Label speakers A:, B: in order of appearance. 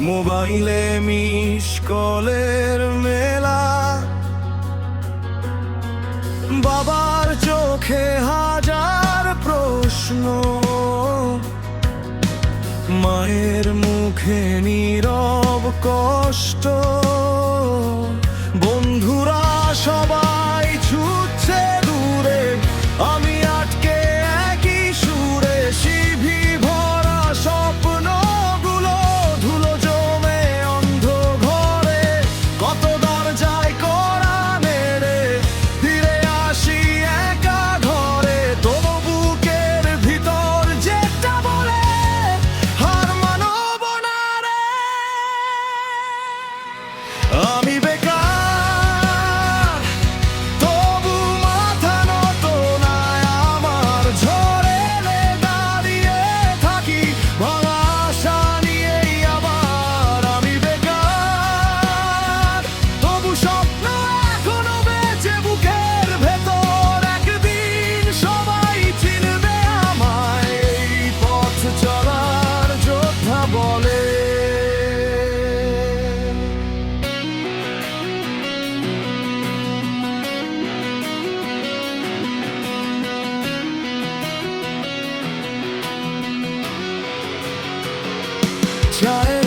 A: মোবাইলে মিস কলের মেলা, বাবার চোখে হাজার প্রশ্ন, মায়ের মুখে নীরব কষ্ট। বন্ধুরা সবাই ছুটছে দূরে, আমি আটকে একই সুরে। সিভি ভরা স্বপ্নগুলো ধুলো জমে অন্ধ ঘরে, কত দরজায় কড়া নেড়ে ফিরে আসি একা ঘরে। তবু বুকের ভিতর যেটা বলে হার মানব না রে। আমি বেকার, তবু মাথা নত না আমার। ঝড়ে এলে দাঁড়িয়ে থাকি ভাঙা আশা নিয়েই আবার। আমি বেকার, তবু স্বপ্ন এখনো বেঁচে বুকের ভেতর। একদিন সবাই চিনবে আমায়, এই পথ চলার যোদ্ধা বলে। চায়